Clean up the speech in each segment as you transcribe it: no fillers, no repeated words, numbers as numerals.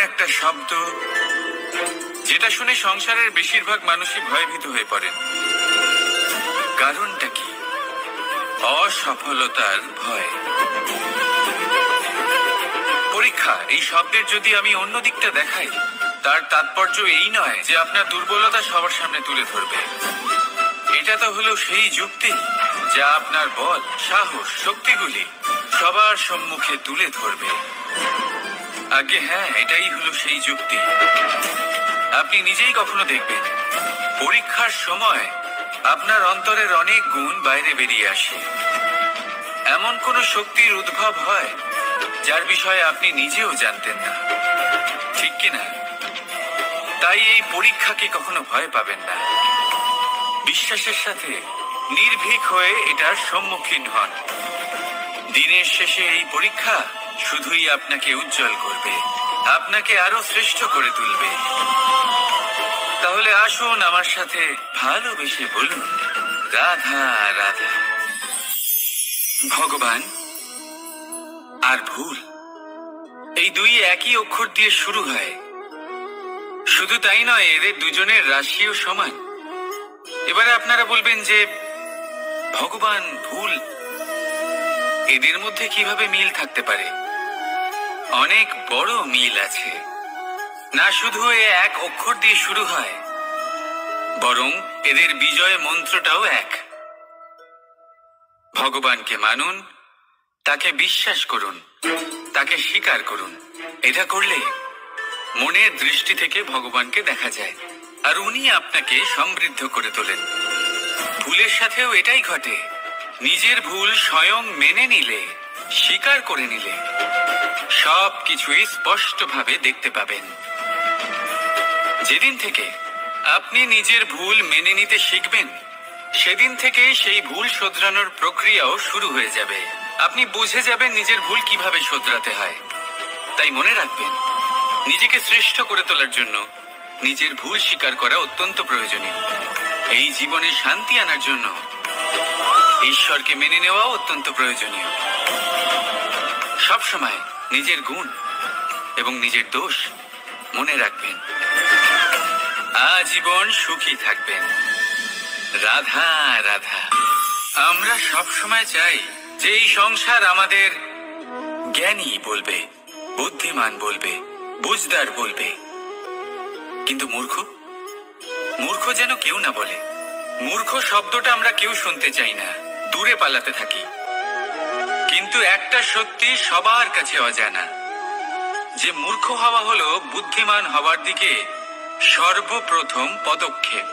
একটা শব্দ যেটা শুনে সংসারের বেশিরভাগ মানুষই ভয়ভীত হয়ে পড়েন। কারণটা কি? অসফলতার ভয়। পরীক্ষা এই শব্দের যদি আমি অন্য দিকটা দেখাই, তার তাৎপর্য এই নয় যে আপনার দুর্বলতা সবার সামনে তুলে ধরবে। এটা তো হলো সেই যুক্তি যা আপনার বল, সাহস, শক্তিগুলি সবার সম্মুখে তুলে ধরবে। আগে হ্যাঁ, এটাই হলো সেই যুক্তি। আপনি নিজেই কখনো দেখবেন পরীক্ষার সময় আপনার অন্তরের অনেক গুণ বাইরে বেরিয়ে আসে। এমন কোন শক্তির উদ্ভব হয় যার বিষয়ে আপনি নিজেও জানতেন না, ঠিক কিনা? তাই এই পরীক্ষাকে কখনো ভয় পাবেন না। বিশ্বাসের সাথে নির্ভীক হয়ে এটার সম্মুখীন হন। দিনের শেষে এই পরীক্ষা শুধুই আপনাকে উজ্জ্বল করবে, আপনাকে আরো শ্রেষ্ঠ করে তুলবে। তাহলে আসুন আমার সাথে ভালোবেসে বলুন, রাধা রাধা। ভগবান আর ভুল, এই দুই একই অক্ষর দিয়ে শুরু হয়। শুধু তাই নয়, এদের দুজনের রাশিও সমান। এবারে আপনারা বলবেন যে ভগবান, ভুল, এদের মধ্যে কিভাবে মিল থাকতে পারে? অনেক বড় মিল আছে। না শুধু এ এক অক্ষর দিয়ে শুরু হয়, বরং এদের বিজয় মন্ত্রটাও এক। ভগবানকে মানুন, তাকে বিশ্বাস করুন, তাকে স্বীকার করুন। এটা করলে মনের দৃষ্টি থেকে ভগবানকে দেখা যায়, আর উনি আপনাকে সমৃদ্ধ করে তোলেন। ভুলের সাথেও এটাই ঘটে। নিজের ভুল স্বয়ং মেনে নিলে, স্বীকার করে নিলে সব কিছুই স্পষ্টভাবে দেখতে পাবেন। যেদিন থেকে আপনি নিজের ভুল মেনে নিতে শিখবেন, সেদিন থেকে সেই ভুল শোধরানোর প্রক্রিয়াও শুরু হয়ে যাবে। আপনি বুঝে যাবেন নিজের ভুল কিভাবে শোধরাতে হয়। তাই মনে রাখবেন, নিজেকে শ্রেষ্ঠ করে তোলার জন্য নিজের ভুল স্বীকার করা অত্যন্ত প্রয়োজনীয়। এই জীবনে শান্তি আনার জন্য ঈশ্বরকে মেনে নেওয়াও অত্যন্ত প্রয়োজনীয়। সবসময় নিজের গুণ এবং নিজের দোষ মনে রাখবেন। আজীবন সুখী থাকবেন। রাধা রাধা। আমরা সবসময় চাই যে এই সংসার আমাদের জ্ঞানী বলবে, বুদ্ধিমান বলবে, বুঝদার বলবে। কিন্তু মূর্খ, মূর্খ যেন কেউ না বলে। মূর্খ শব্দটা আমরা কেউ শুনতে চাই না, দূরে পালাতে থাকি। কিন্তু একটা সত্যি সবার কাছে অজানা, যে মূর্খ হওয়া হলো বুদ্ধিমান হওয়ার দিকে সর্বপ্রথম পদক্ষেপ।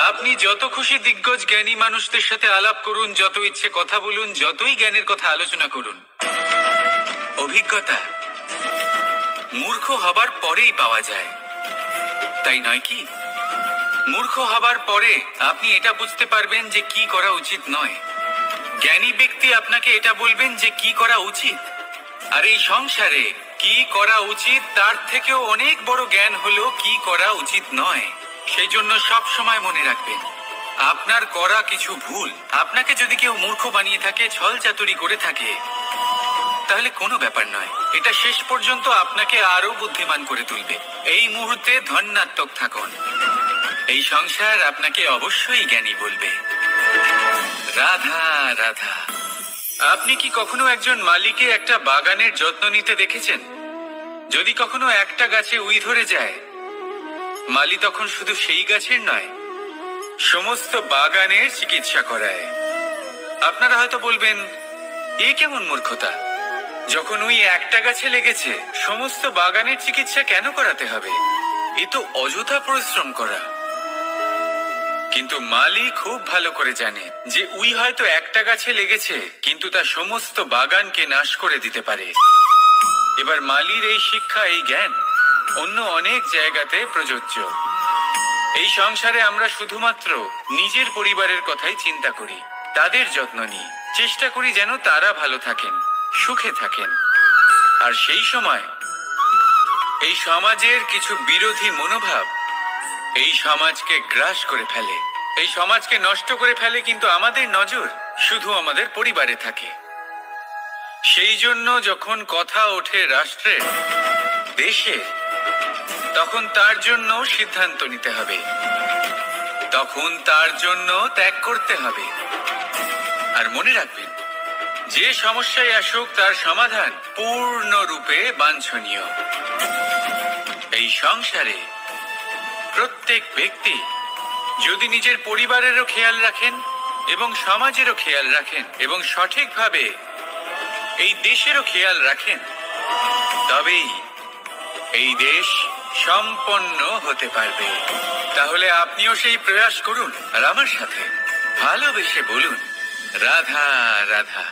আপনি যত খুশি দিগ্গজ জ্ঞানী মানুষদের সাথে আলাপ করুন, যত ইচ্ছে কথা বলুন, যতই জ্ঞানের কথা আলোচনা করুন, অভিজ্ঞতা মূর্খ হবার পরেই পাওয়া যায়, তাই নয় কি? মূর্খ হবার পরে আপনি এটা বুঝতে পারবেন যে কি করা উচিত নয়। জ্ঞানী ব্যক্তি আপনাকে এটা বলবেন যে কি করা উচিত। আর এই সংসারে কি করা উচিত তার থেকেও অনেক বড় জ্ঞান হলো কি করা উচিত নয়। সেই জন্য সব সময় মনে রাখবেন, আপনার করা কিছু ভুল আপনাকে যদি কেউ মূর্খ বানিয়ে থাকে, ছল চাতুরি করে থাকে, তাহলে কোনো ব্যাপার নয়। এটা শেষ পর্যন্ত আপনাকে আরো বুদ্ধিমান করে তুলবে। এই মুহূর্তে ধন্যাত্মক থাকুন। এই সংসার আপনাকে অবশ্যই জ্ঞানী বলবে। রাধা রাধা। আপনি কি কখনো একজন মালিকে একটা বাগানের যত্ন নিতে দেখেছেন? যদি কখনো একটা গাছে উই ধরে যায়, মালি তখন শুধু সেই গাছের নয়, সমস্ত বাগানের চিকিৎসা করায়। আপনারা হয়তো বলবেন, এ কেমন মূর্খতা? যখন উই একটা গাছে লেগেছে, সমস্ত বাগানের চিকিৎসা কেন করাতে হবে? এ তো অযথা পরিশ্রম করা। কিন্তু মালি খুব ভালো করে জানে যে উই হয়তো একটা গাছে লেগেছে, কিন্তু তা সমস্ত বাগানকে নাশ করে দিতে পারে। এবার মালির এই শিক্ষা, এই জ্ঞান অন্য অনেক জায়গাতে প্রযোজ্য। এই সংসারে আমরা শুধুমাত্র নিজের পরিবারের কথাই চিন্তা করি, তাদের যত্ন নিই, চেষ্টা করি যেন তারা ভালো থাকেন, সুখে থাকেন। আর সেই সময় এই সমাজের কিছু বিরোধী মনোভাব এই সমাজকে গ্রাস করে ফেলে, এই সমাজকে নষ্ট করে ফেলে। কিন্তু আমাদের নজর শুধু আমাদের পরিবারে থাকে। সেই জন্য যখন কথা ওঠে রাষ্ট্রের, দেশের, তখন তার জন্য সিদ্ধান্ত নিতে হবে, তখন তার জন্য ত্যাগ করতে হবে। আর মনে রাখবেন, যে সমস্যায় আসুক তার সমাধান পূর্ণরূপে বাঞ্ছনীয়। এই সংসারে প্রত্যেক ব্যক্তি যদি নিজের পরিবারেরও খেয়াল রাখেন এবং সমাজেরও খেয়াল রাখেন এবং সঠিকভাবে এই দেশেরও খেয়াল রাখেন, তবেই এই দেশ সম্পন্ন হতে পারবে। তাহলে আপনিও সেই প্রয়াস করুন আর আমার সাথে ভালোবেসে বলুন, রাধা রাধা।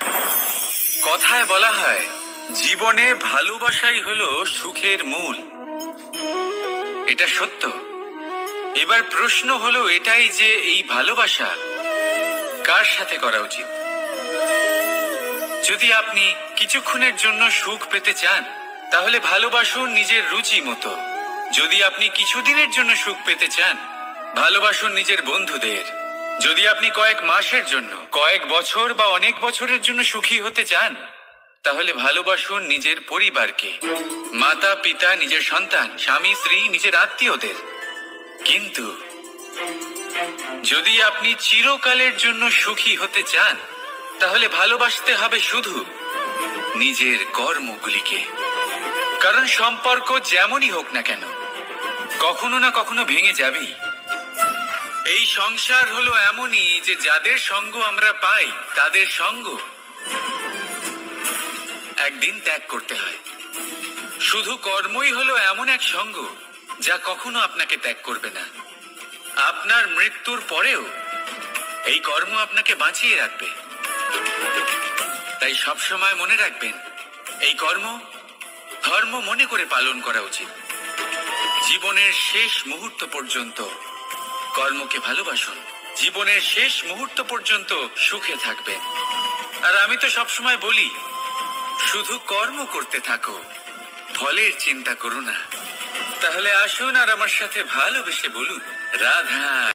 কথায় বলা হয়, জীবনে ভালোবাসাই হলো সুখের মূল। এটা সত্য। এবার প্রশ্ন হলো এটাই যে এই ভালোবাসা কার সাথে করা উচিত। যদি আপনি কিছুক্ষণের জন্য সুখ পেতে চান, তাহলে ভালোবাসুন নিজের রুচি মতো। যদি আপনি কিছুদিনের জন্য সুখ পেতে চান, ভালোবাসুন নিজের বন্ধুদের। যদি আপনি কয়েক মাসের জন্য, কয়েক বছর বা অনেক বছরের জন্য সুখী হতে চান, তাহলে ভালোবাসুন নিজের পরিবারকে, মাতা পিতা, নিজের সন্তান, স্বামী স্ত্রী, নিজের আত্মীয়দের। কিন্তু যদি আপনি চিরকালের জন্য সুখী হতে চান, তাহলে ভালোবাসতে হবে শুধু নিজের কর্মগুলিকে। কারণ সম্পর্ক যেমনই হোক না কেন, কখনো না কখনো ভেঙে যাবেই। এই সংসার হলো এমনই যে যাদের সঙ্গ আমরা পাই, তাদের সঙ্গ একদিন ত্যাগ করতে হয়। শুধু কর্মই হলো এমন এক সঙ্গ যা কখনো আপনাকে ত্যাগ করবে না। আপনার মৃত্যুর পরেও এই কর্ম আপনাকে বাঁচিয়ে রাখবে। তাই সবসময় মনে রাখবেন, এই কর্ম ধর্ম মনে করে পালন করা উচিত। জীবনের শেষ মুহূর্ত পর্যন্ত কর্মকে ভালোবাসুন। জীবনের শেষ মুহূর্ত পর্যন্ত সুখে থাকবেন। আর আমি তো সবসময় বলি, শুধু কর্ম করতে থাকো, ফলের চিন্তা করো না। তাহলে আসুন আর আমার সাথে ভালোবেসে বলুন, রাধা।